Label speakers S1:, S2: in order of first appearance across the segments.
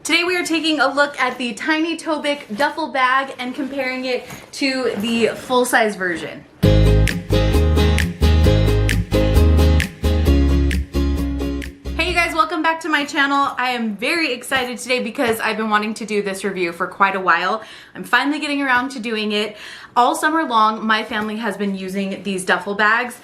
S1: Today we are taking a look at the tiny Tobiq duffel bag and comparing it to the full-size version. Welcome back to my channel. I am very excited today because I've been wanting to do this review for quite a while. I'm finally getting around to doing it. All summer long, my family has been using these duffel bags.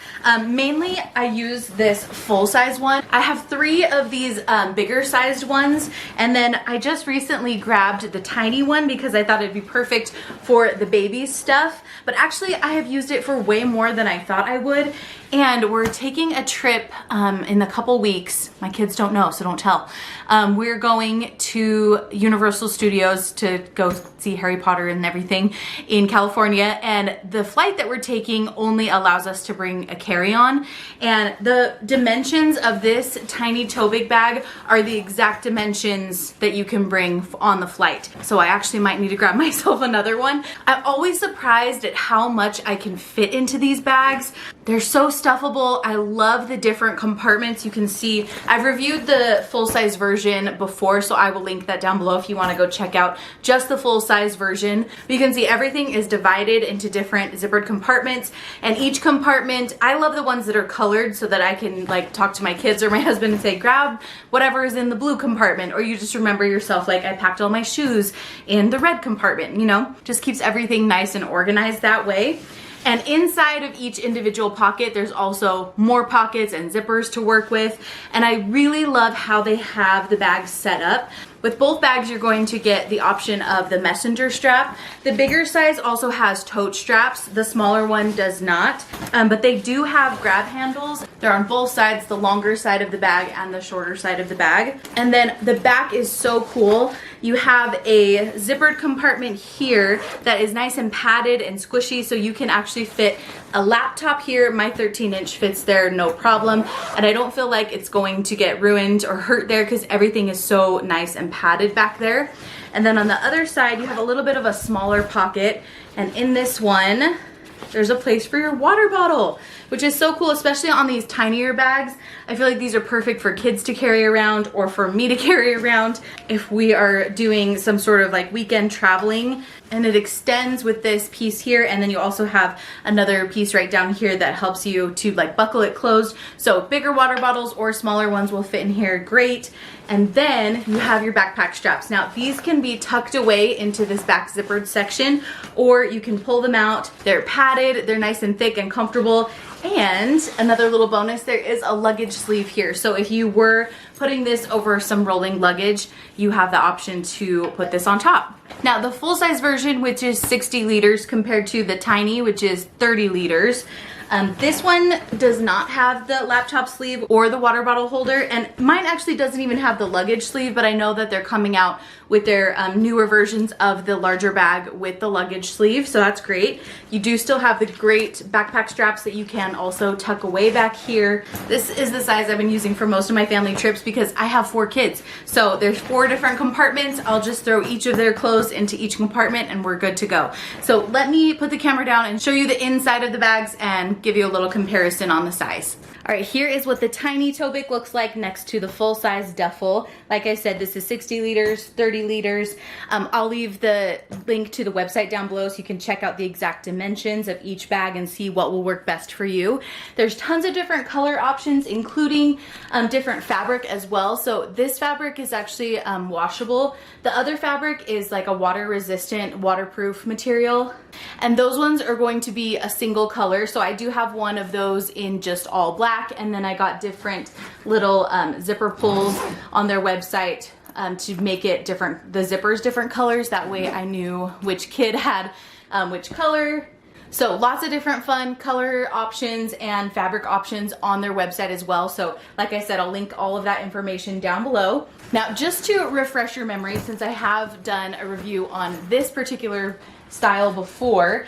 S1: Mainly, I use this full-size one. I have 3 of these bigger sized ones, and then I just recently grabbed the tiny one because I thought it'd be perfect for the baby stuff. But actually, I have used it for way more than I thought I would. And we're taking a trip in a couple weeks. My kids don't know, so don't tell. We're going to Universal Studios to go see Harry Potter and everything in California. And the flight that we're taking only allows us to bring a carry-on. And the dimensions of this tiny Tobiq bag are the exact dimensions that you can bring on the flight. So I actually might need to grab myself another one. I'm always surprised at how much I can fit into these bags. They're so stuffable. I love the different compartments. You can see I've reviewed the full-size version before, so I will link that down below if you want to go check out just the full-size version. But you can see everything is divided into different zippered compartments, and each compartment, I love the ones that are colored so that I can like talk to my kids or my husband and say, grab whatever is in the blue compartment, or you just remember yourself like I packed all my shoes in the red compartment, you know? Just keeps everything nice and organized that way. And inside of each individual pocket, there's also more pockets and zippers to work with. And I really love how they have the bags set up. With both bags, you're going to get the option of the messenger strap. The bigger size also has tote straps. The smaller one does not, but they do have grab handles. They're on both sides, the longer side of the bag and the shorter side of the bag. And then the back is so cool. You have a zippered compartment here that is nice and padded and squishy, so you can actually fit a laptop here. My 13-inch fits there, no problem. And I don't feel like it's going to get ruined or hurt there because everything is so nice and padded back there. And then on the other side, you have a little bit of a smaller pocket. And in this one, there's a place for your water bottle, which is so cool, especially on these tinier bags. I feel like these are perfect for kids to carry around or for me to carry around if we are doing some sort of like weekend traveling. And it extends with this piece here, and then you also have another piece right down here that helps you to like buckle it closed. So bigger water bottles or smaller ones will fit in here great. And then you have your backpack straps. Now these can be tucked away into this back zippered section, or you can pull them out. They're padded, they're nice and thick and comfortable. And another little bonus, there is a luggage sleeve here. So if you were putting this over some rolling luggage, you have the option to put this on top. Now the full-size version, which is 60 liters compared to the tiny, which is 30 liters. This one does not have the laptop sleeve or the water bottle holder, and mine actually doesn't even have the luggage sleeve, but I know that they're coming out with their newer versions of the larger bag with the luggage sleeve, so that's great. You do still have the great backpack straps that you can also tuck away back here. This is the size I've been using for most of my family trips because I have 4 kids. So there's 4 different compartments. I'll just throw each of their clothes into each compartment and we're good to go. So let me put the camera down and show you the inside of the bags and give you a little comparison on the size. All right, here is what the tiny Tobiq looks like next to the full-size duffel. Like I said, this is 60 liters, 30 liters. I'll leave the link to the website down below so you can check out the exact dimensions of each bag and see what will work best for you. There's tons of different color options, including different fabric as well. So this fabric is actually washable. The other fabric is like a water-resistant, waterproof material. And those ones are going to be a single color. So I do have one of those in just all black. And then I got different little zipper pulls on their website to make it different, the zippers different colors. That way I knew which kid had which color. So lots of different fun color options and fabric options on their website as well. So like I said, I'll link all of that information down below. Now, just to refresh your memory, since I have done a review on this particular style before,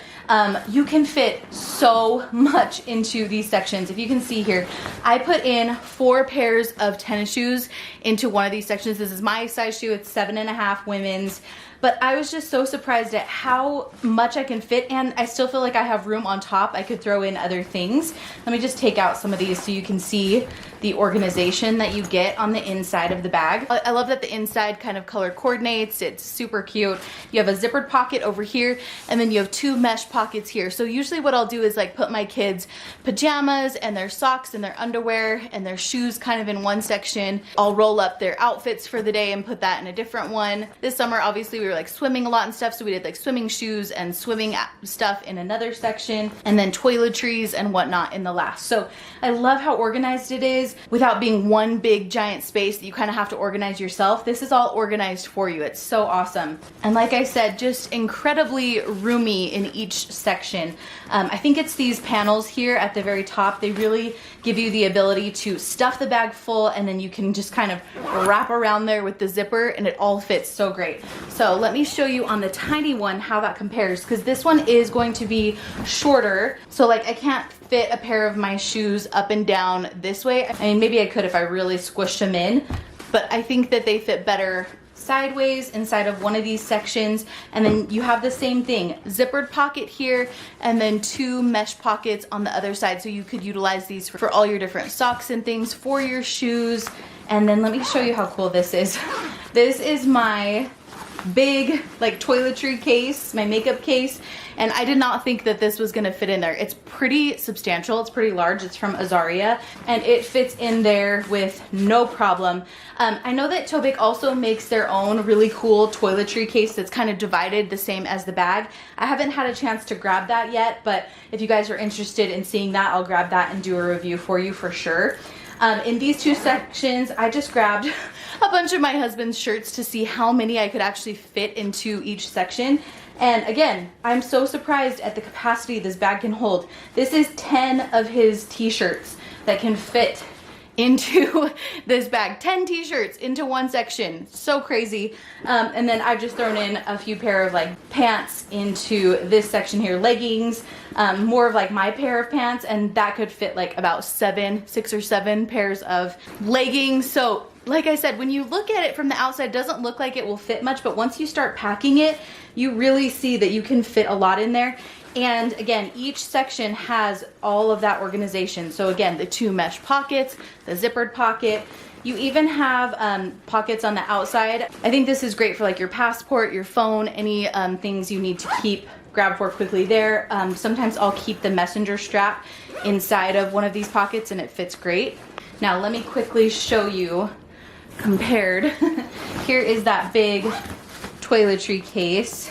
S1: you can fit so much into these sections. If you can see here, I put in 4 pairs of tennis shoes into one of these sections. This is my size shoe, it's 7.5 women's. But I was just so surprised at how much I can fit, and I still feel like I have room on top. I could throw in other things. Let me just take out some of these so you can see the organization that you get on the inside of the bag. I love that the inside kind of color coordinates. It's super cute. You have a zippered pocket over here, and then you have 2 mesh pockets here. So usually what I'll do is like put my kids' pajamas and their socks and their underwear and their shoes kind of in one section. I'll roll up their outfits for the day and put that in a different one. This summer, obviously, we were like swimming a lot and stuff, so we did like swimming shoes and swimming stuff in another section, and then toiletries and whatnot in the last. So I love how organized it is without being one big giant space that you kind of have to organize yourself. This is all organized for you. It's so awesome. And like I said, just incredibly roomy in each section. I think it's these panels here at the very top. They really give you the ability to stuff the bag full, and then you can just kind of wrap around there with the zipper, and it all fits so great. So let me show you on the tiny one how that compares, because this one is going to be shorter. So like I can't fit a pair of my shoes up and down this way. I mean, maybe I could if I really squished them in, but I think that they fit better sideways inside of one of these sections. And then you have the same thing, zippered pocket here, and then 2 mesh pockets on the other side, so you could utilize these for all your different socks and things, for your shoes. And then let me show you how cool this is. This is my big like toiletry case, my makeup case, and I did not think that this was gonna fit in there. It's pretty substantial, it's pretty large. It's from Azaria, and it fits in there with no problem. I know that Tobiq also makes their own really cool toiletry case that's kind of divided the same as the bag. I haven't had a chance to grab that yet, but if you guys are interested in seeing that, I'll grab that and do a review for you for sure. In these 2 sections, I just grabbed a bunch of my husband's shirts to see how many I could actually fit into each section. And again, I'm so surprised at the capacity this bag can hold. This is 10 of his t-shirts that can fit into this bag. 10 t-shirts into one section. So crazy. And then I've just thrown in a few pair of like pants into this section here, leggings, more of like my pair of pants, and that could fit like about 6 or 7 pairs of leggings. So like I said, when you look at it from the outside, it doesn't look like it will fit much, but once you start packing it, you really see that you can fit a lot in there. And again, each section has all of that organization. So again, the 2 mesh pockets, the zippered pocket. You even have pockets on the outside. I think this is great for like your passport, your phone, any things you need to grab for quickly there. Sometimes I'll keep the messenger strap inside of one of these pockets, and it fits great. Now let me quickly show you compared. Here is that big toiletry case.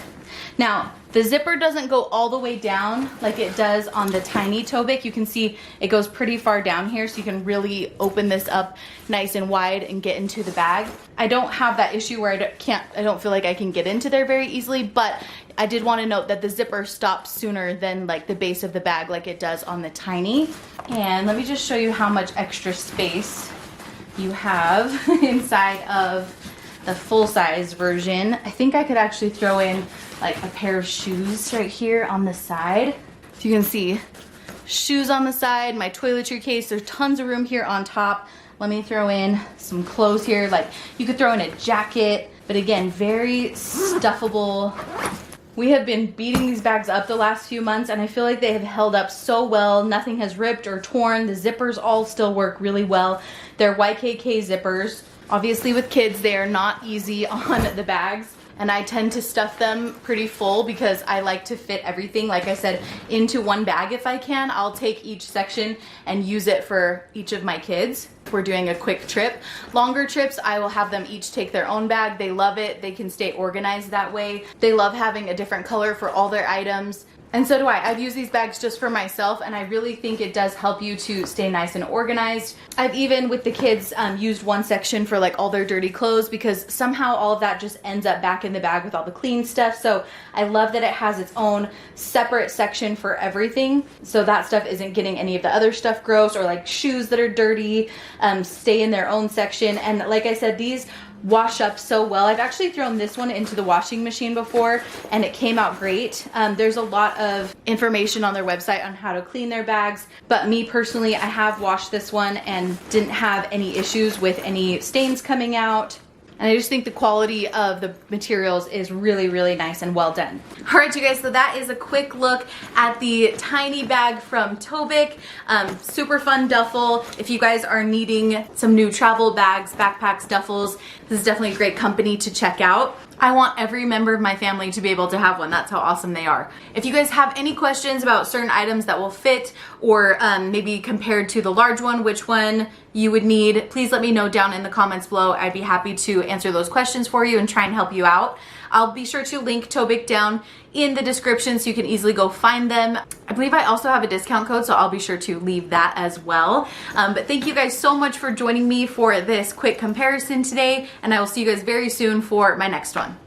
S1: Now, the zipper doesn't go all the way down like it does on the tiny Tobiq. You can see it goes pretty far down here, so you can really open this up nice and wide and get into the bag. I don't have that issue where I don't feel like I can get into there very easily, but I did want to note that the zipper stops sooner than like the base of the bag like it does on the tiny. And let me just show you how much extra space you have inside of the full-size version. I think I could actually throw in like a pair of shoes right here on the side. So you can see shoes on the side, my toiletry case. There's tons of room here on top. Let me throw in some clothes here. Like you could throw in a jacket, but again, very stuffable. We have been beating these bags up the last few months, and I feel like they have held up so well. Nothing has ripped or torn. The zippers all still work really well. They're YKK zippers. Obviously with kids, they are not easy on the bags, and I tend to stuff them pretty full because I like to fit everything, like I said, into one bag if I can. I'll take each section and use it for each of my kids. If we're doing a quick trip. Longer trips, I will have them each take their own bag. They love it. They can stay organized that way. They love having a different color for all their items. And so do I. I've used these bags just for myself, and I really think it does help you to stay nice and organized. I've even, with the kids, used one section for like all their dirty clothes, because somehow all of that just ends up back in the bag with all the clean stuff. So I love that it has its own separate section for everything. So that stuff isn't getting any of the other stuff gross, or like shoes that are dirty, stay in their own section. And like I said, these wash up so well. I've actually thrown this one into the washing machine before and it came out great. There's a lot of information on their website on how to clean their bags, but me personally, I have washed this one and didn't have any issues with any stains coming out. And I just think the quality of the materials is really, really nice and well done. All right, you guys, so that is a quick look at the tiny bag from Tobiq. Super fun duffel. If you guys are needing some new travel bags, backpacks, duffels, this is definitely a great company to check out. I want every member of my family to be able to have one. That's how awesome they are. If you guys have any questions about certain items that will fit, or maybe compared to the large one, which one you would need, please let me know down in the comments below. I'd be happy to answer those questions for you and try and help you out. I'll be sure to link Tobiq down in the description so you can easily go find them. I believe I also have a discount code, so I'll be sure to leave that as well. But thank you guys so much for joining me for this quick comparison today, and I will see you guys very soon for my next one.